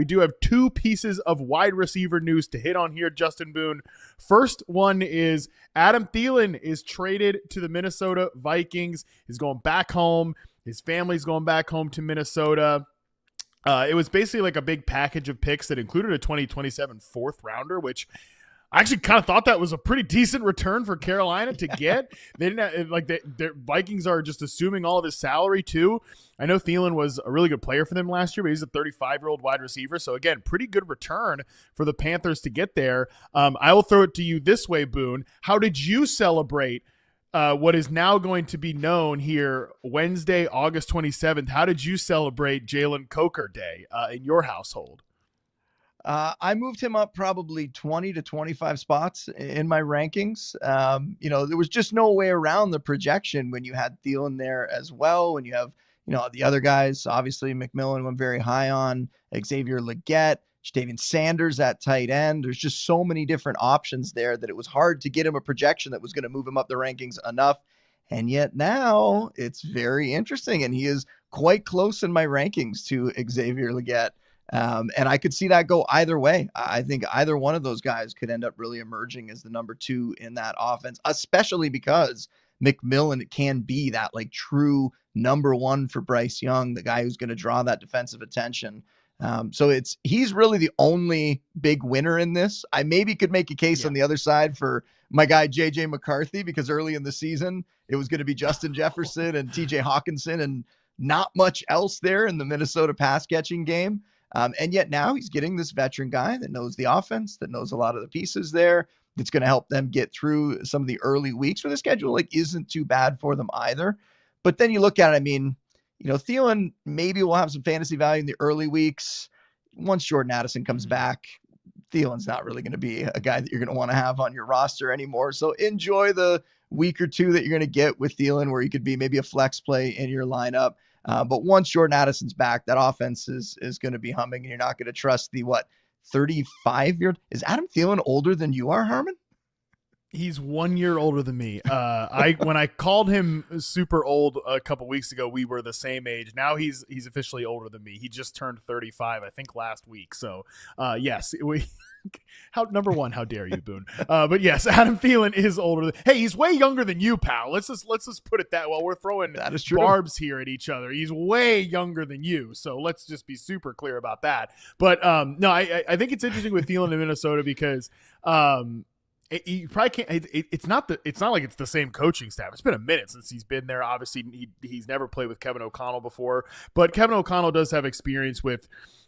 We do have two pieces of wide receiver news to hit on here, Justin Boone. First one is Adam Thielen is traded to the Minnesota Vikings. He's going back home. His family's going back home to Minnesota. It was basically like a big package of picks that included a 2027 fourth rounder, which I actually kind of thought that was a pretty decent return for Carolina to get. They didn't the Vikings are just assuming all of his salary too. I know Thielen was a really good player for them last year, but he's a 35-year-old wide receiver. So again, pretty good return for the Panthers to get there. I will throw it to you this way, Boone. How did you celebrate what is now going to be known here Wednesday, August 27th? How did you celebrate Jalen Coker Day in your household? I moved him up probably 20 to 25 spots in my rankings. There was just no way around the projection when you had Thielen there as well. When you have, the other guys, obviously McMillan went very high on, Xavier Legette, Jatavian Sanders at tight end. There's just so many different options there that it was hard to get him a projection that was going to move him up the rankings enough. And yet now it's very interesting. And he is quite close in my rankings to Xavier Legette. And I could see that go either way. I think either one of those guys could end up really emerging as the number two in that offense, especially because McMillan can be that like true number one for Bryce Young, the guy who's going to draw that defensive attention. So he's really the only big winner in this. I maybe could make a case on the other side for my guy, JJ McCarthy, because early in the season, it was going to be Justin Jefferson and TJ Hawkinson and not much else there in the Minnesota pass catching game. And yet now he's getting this veteran guy that knows the offense, that knows a lot of the pieces there. That's going to help them get through some of the early weeks where the schedule isn't too bad for them either. But then you look at it, Thielen maybe will have some fantasy value in the early weeks. Once Jordan Addison comes back, Thielen's not really going to be a guy that you're going to want to have on your roster anymore. So enjoy the week or two that you're going to get with Thielen where he could be maybe a flex play in your lineup. But once Jordan Addison's back, that offense is going to be humming, and you're not going to trust the 35-year. Is Adam Thielen older than you are, Harmon? He's 1 year older than me. When I called him super old a couple weeks ago, we were the same age. Now he's officially older than me. He just turned 35, I think, last week. So yes, how dare you, Boone? But yes, Adam Thielen is older. Hey, he's way younger than you, pal. Let's just put it that while we're throwing barbs here at each other. He's way younger than you. So let's just be super clear about that. But no, I think it's interesting with Thielen in Minnesota because you probably can't. It's not like it's the same coaching staff. It's been a minute since he's been there. Obviously, he's never played with Kevin O'Connell before, but Kevin O'Connell does have experience with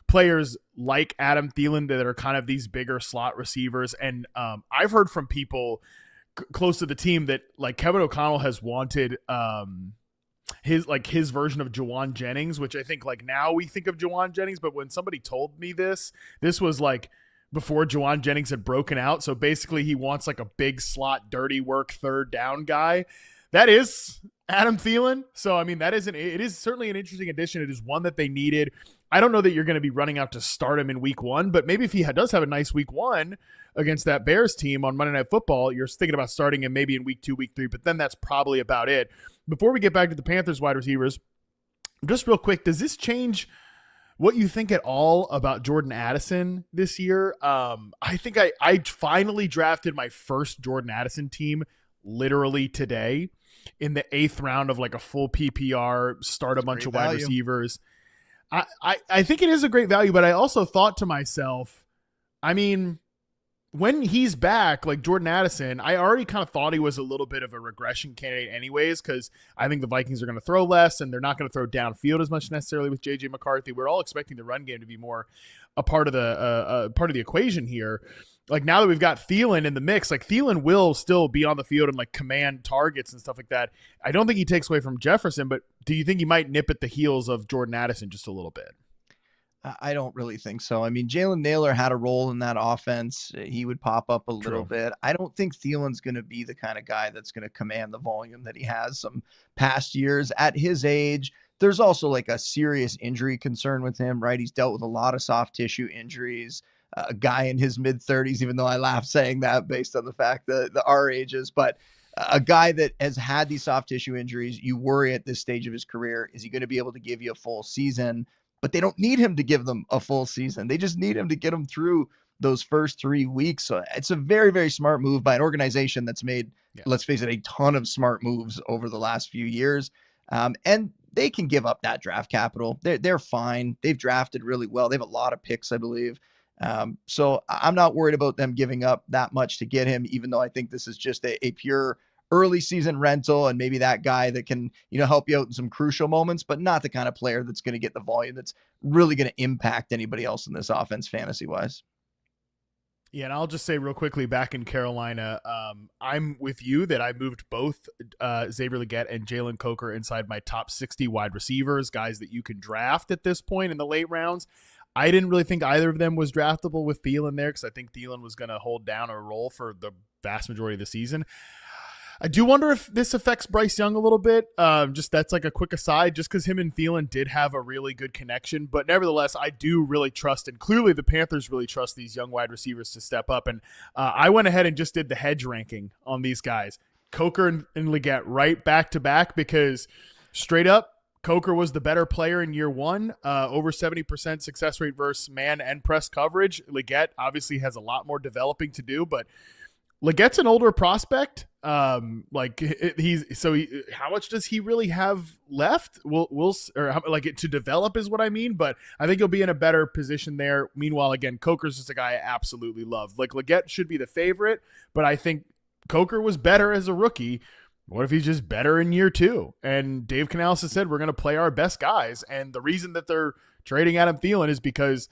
players like Adam Thielen that are kind of these bigger slot receivers. And I've heard from people close to the team that like Kevin O'Connell has wanted his version of Juwan Jennings, which I think like now we think of Juwan Jennings, but when somebody told me this was like before Juwan Jennings had broken out. So basically he wants like a big slot, dirty work, third down guy. That is Adam Thielen. So, it is certainly an interesting addition. It is one that they needed. I don't know that you're going to be running out to start him in week one, but maybe if he does have a nice week one against that Bears team on Monday Night Football, you're thinking about starting him maybe in week 2, week 3, but then that's probably about it. Before we get back to the Panthers wide receivers, just real quick, does this change what you think at all about Jordan Addison this year? I think I finally drafted my first Jordan Addison team literally today in the 8th round of like a full PPR, start a bunch of wide receivers. I think it is a great value, but I also thought to myself, when he's back, like Jordan Addison, I already kind of thought he was a little bit of a regression candidate anyways, because I think the Vikings are going to throw less and they're not going to throw downfield as much necessarily with JJ McCarthy. We're all expecting the run game to be more a part of the equation here. Like now that we've got Thielen in the mix, like Thielen will still be on the field and like command targets and stuff like that. I don't think he takes away from Jefferson, but do you think he might nip at the heels of Jordan Addison just a little bit? I don't really think so. Jalen Naylor had a role in that offense. He would pop up a little bit. I don't think Thielen's going to be the kind of guy that's going to command the volume that he has some past years at his age. There's also like a serious injury concern with him, right? He's dealt with a lot of soft tissue injuries. A guy in his mid-30s, even though I laugh saying that based on the fact that our ages, but a guy that has had these soft tissue injuries, you worry at this stage of his career, is he going to be able to give you a full season? but they don't need him to give them a full season. They just need him to get them through those first 3 weeks. So it's a very, very smart move by an organization that's made, let's face it, a ton of smart moves over the last few years. And they can give up that draft capital. They're fine. They've drafted really well. They have a lot of picks, I believe. So I'm not worried about them giving up that much to get him, even though I think this is just a pure early season rental and maybe that guy that can, help you out in some crucial moments, but not the kind of player that's going to get the volume that's really going to impact anybody else in this offense fantasy wise. Yeah, and I'll just say real quickly, back in Carolina, I'm with you that I moved both Xavier Legette and Jalen Coker inside my top 60 wide receivers, guys that you can draft at this point in the late rounds. I didn't really think either of them was draftable with Thielen there because I think Thielen was going to hold down a role for the vast majority of the season. I do wonder if this affects Bryce Young a little bit. Just that's like a quick aside, just because him and Thielen did have a really good connection. But nevertheless, I do really trust, and clearly the Panthers really trust these young wide receivers to step up. And I went ahead and just did the hedge ranking on these guys. Coker and Legette right back to back because straight up, Coker was the better player in year one, over 70% success rate versus man and press coverage. Legette obviously has a lot more developing to do, but Legette's an older prospect. How much does he really have left? To develop is what I mean, but I think he'll be in a better position there. Meanwhile, again, Coker's just a guy I absolutely love. Like Legette should be the favorite, but I think Coker was better as a rookie. What if he's just better in year 2? And Dave Canales has said, we're going to play our best guys. And the reason that they're trading Adam Thielen is because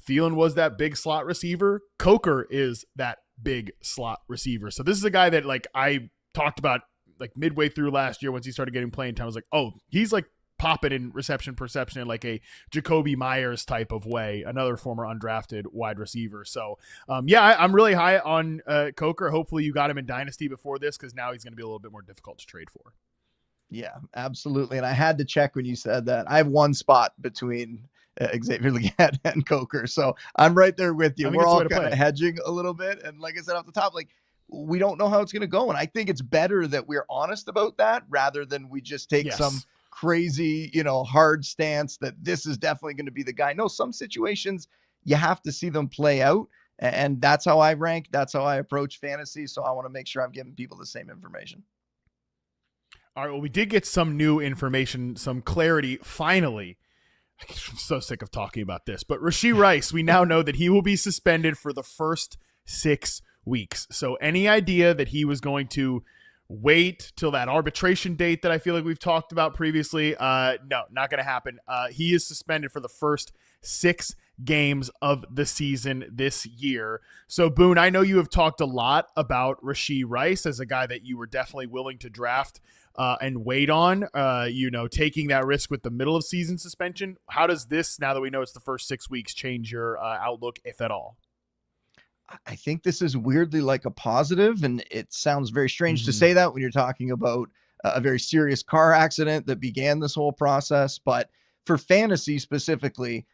Thielen was that big slot receiver. Coker is that big slot receiver. So this is a guy that I talked about midway through last year once he started getting playing time. I was like, oh, he's popping in reception perception in a Jacoby Myers type of way, another former undrafted wide receiver. So I'm really high on Coker. Hopefully you got him in Dynasty before this because now he's going to be a little bit more difficult to trade for. Yeah, absolutely. And I had to check when you said that. I have one spot between Xavier Legette and Coker. So I'm right there with you. We're all kind of hedging a little bit. And like I said off the top, we don't know how it's going to go. And I think it's better that we're honest about that rather than we just take some crazy, hard stance that this is definitely going to be the guy. No, some situations you have to see them play out. And that's how I rank. That's how I approach fantasy. So I want to make sure I'm giving people the same information. All right. Well, we did get some new information, some clarity finally. I'm so sick of talking about this, but Rashee Rice, we now know that he will be suspended for the first 6 weeks. So any idea that he was going to wait till that arbitration date that I feel like we've talked about previously, no, not going to happen. He is suspended for the first 6 games of the season this year. So Boone, I know you have talked a lot about Rashee Rice as a guy that you were definitely willing to draft and wait on, taking that risk with the middle of season suspension. How does this, now that we know it's the first 6 weeks, change your outlook, if at all? I think this is weirdly like a positive, and it sounds very strange to say that when you're talking about a very serious car accident that began this whole process. But for fantasy specifically,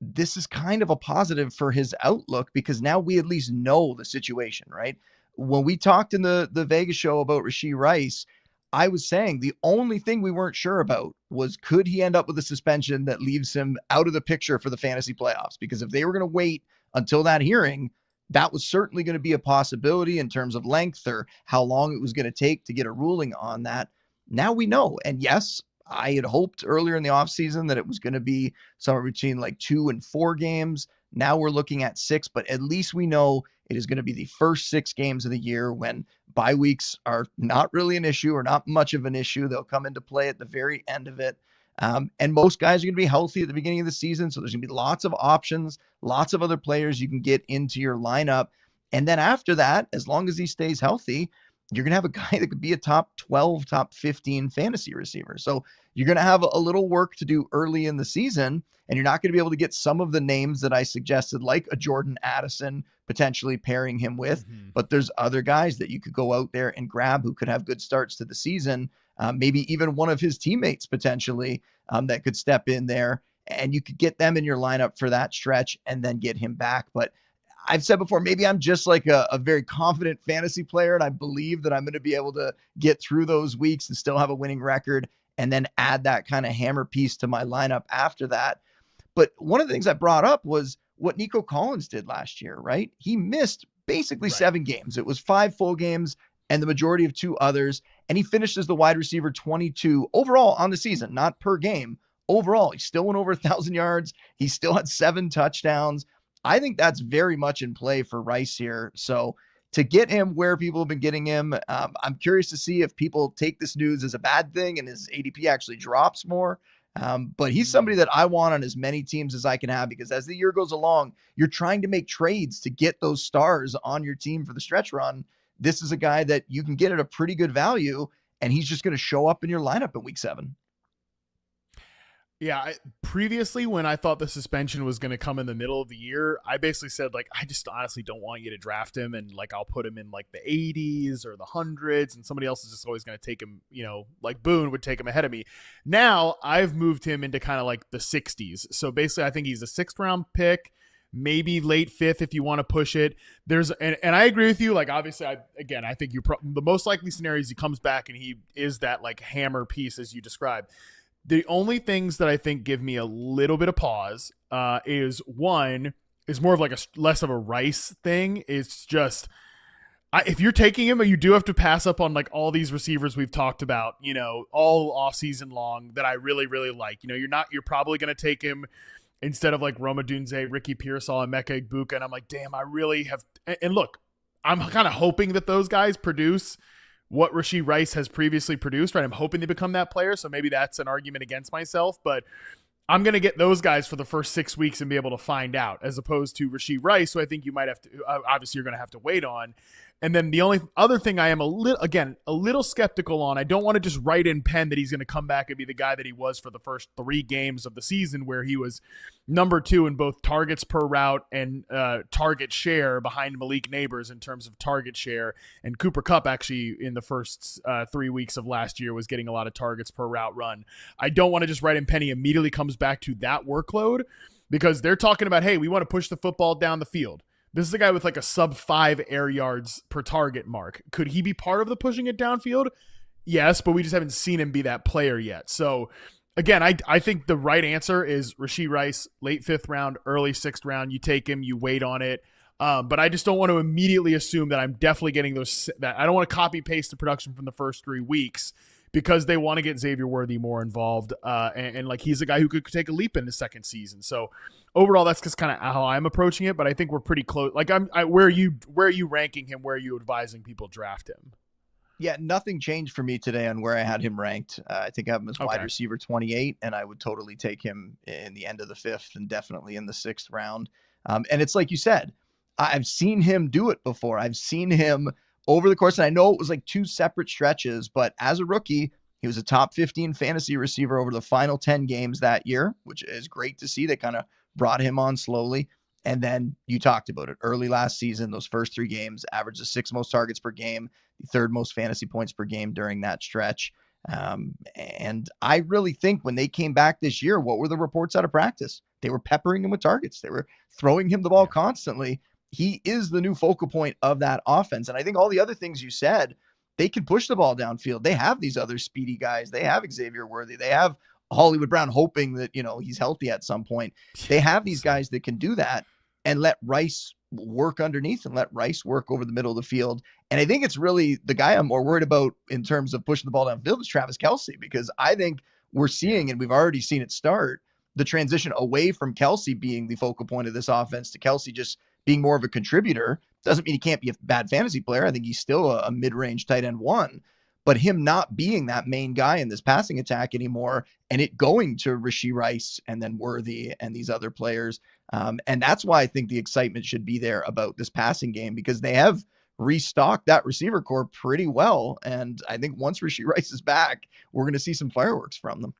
this is kind of a positive for his outlook because now we at least know the situation, right? When we talked in the Vegas show about Rashee Rice, I was saying the only thing we weren't sure about was could he end up with a suspension that leaves him out of the picture for the fantasy playoffs? Because if they were going to wait until that hearing, that was certainly going to be a possibility in terms of length or how long it was going to take to get a ruling on that. Now we know. And yes, I had hoped earlier in the offseason that it was going to be somewhere between 2 and 4 games. Now we're looking at 6, but at least we know it is going to be the first 6 games of the year when bye weeks are not really an issue or not much of an issue. They'll come into play at the very end of it. And most guys are going to be healthy at the beginning of the season. So there's going to be lots of options, lots of other players you can get into your lineup. And then after that, as long as he stays healthy, you're going to have a guy that could be a top 12, top 15 fantasy receiver. So you're going to have a little work to do early in the season, and you're not going to be able to get some of the names that I suggested, like a Jordan Addison, potentially pairing him with. But there's other guys that you could go out there and grab who could have good starts to the season. Maybe even one of his teammates potentially that could step in there, and you could get them in your lineup for that stretch and then get him back. But I've said before, maybe I'm just like a very confident fantasy player, and I believe that I'm going to be able to get through those weeks and still have a winning record and then add that kind of hammer piece to my lineup after that. But one of the things I brought up was what Nico Collins did last year, right? He missed basically Right. 7 games. It was 5 full games and the majority of 2 others. And he finished as the wide receiver 22 overall on the season, not per game. Overall, he still went over 1,000 yards. He still had 7 touchdowns. I think that's very much in play for Rice here. So to get him where people have been getting him, I'm curious to see if people take this news as a bad thing and his ADP actually drops more. But he's somebody that I want on as many teams as I can have, because as the year goes along, you're trying to make trades to get those stars on your team for the stretch run. This is a guy that you can get at a pretty good value, and he's just going to show up in your lineup in week 7. Yeah, previously when I thought the suspension was going to come in the middle of the year, I basically said, like, I just honestly don't want you to draft him, and like I'll put him in like the 80s or the hundreds, and somebody else is just always going to take him, like Boone would take him ahead of me. Now I've moved him into kind of like the 60s. So basically I think he's a 6th round pick, maybe late 5th if you want to push it. And I agree with you. Like, obviously, I think the most likely scenario is he comes back and he is that like hammer piece as you described. The only things that I think give me a little bit of pause is one is more of like less of a Rice thing. It's just if you're taking him, you do have to pass up on like all these receivers we've talked about, all off season long that I really, really like. You're probably going to take him instead of like Roma Dunze, Ricky Pearsall, and Mecca Igbuka. And I'm like, damn, I really have. And look, I'm kind of hoping that those guys produce what Rashee Rice has previously produced, right? I'm hoping they become that player, so maybe that's an argument against myself, but I'm going to get those guys for the first 6 weeks and be able to find out, as opposed to Rashee Rice, who I think you might have to, obviously you're going to have to wait on. And then the only other thing I am a little skeptical on, I don't want to just write in pen that he's going to come back and be the guy that he was for the first 3 games of the season, where he was number 2 in both targets per route and target share behind Malik Neighbors in terms of target share. And Cooper Kupp actually in the first 3 weeks of last year was getting a lot of targets per route run. I don't want to just write in pen he immediately comes back to that workload, because they're talking about, hey, we want to push the football down the field. This is a guy with like a sub 5 air yards per target mark. Could he be part of the pushing it downfield? Yes, but we just haven't seen him be that player yet. So again, I think the right answer is Rashee Rice, late 5th round, early 6th round. You take him, you wait on it. But I just don't want to immediately assume that I'm definitely getting those. That I don't want to copy paste the production from the first 3 weeks, because they want to get Xavier Worthy more involved. And like he's a guy who could take a leap in the second season. So overall, that's just kind of how I'm approaching it. But I think we're pretty close. Like where are you ranking him? Where are you advising people draft him? Yeah, nothing changed for me today on where I had him ranked. I think I have him as wide receiver 28, and I would totally take him in the end of the 5th and definitely in the 6th round. And it's like you said, I've seen him do it before. I've seen him over the course, and I know it was like 2 separate stretches, but as a rookie, he was a top 15 fantasy receiver over the final 10 games that year, which is great to see. They kind of brought him on slowly. And then you talked about it early last season, those first 3 games, averaged the 6th most targets per game, the 3rd most fantasy points per game during that stretch. And I really think when they came back this year, what were the reports out of practice? They were peppering him with targets. They were throwing him the ball constantly. He is the new focal point of that offense. And I think all the other things you said, they can push the ball downfield. They have these other speedy guys. They have Xavier Worthy. They have Hollywood Brown, hoping that, he's healthy at some point. They have these guys that can do that and let Rice work underneath and let Rice work over the middle of the field. And I think it's really the guy I'm more worried about in terms of pushing the ball downfield is Travis Kelce, because I think we're seeing, and we've already seen it start, the transition away from Kelce being the focal point of this offense to Kelce just being more of a contributor. Doesn't mean he can't be a bad fantasy player. I think he's still a mid-range tight end 1, but him not being that main guy in this passing attack anymore, and it going to Rashee Rice and then Worthy and these other players. And that's why I think the excitement should be there about this passing game, because they have restocked that receiver core pretty well. And I think once Rashee Rice is back, we're going to see some fireworks from them.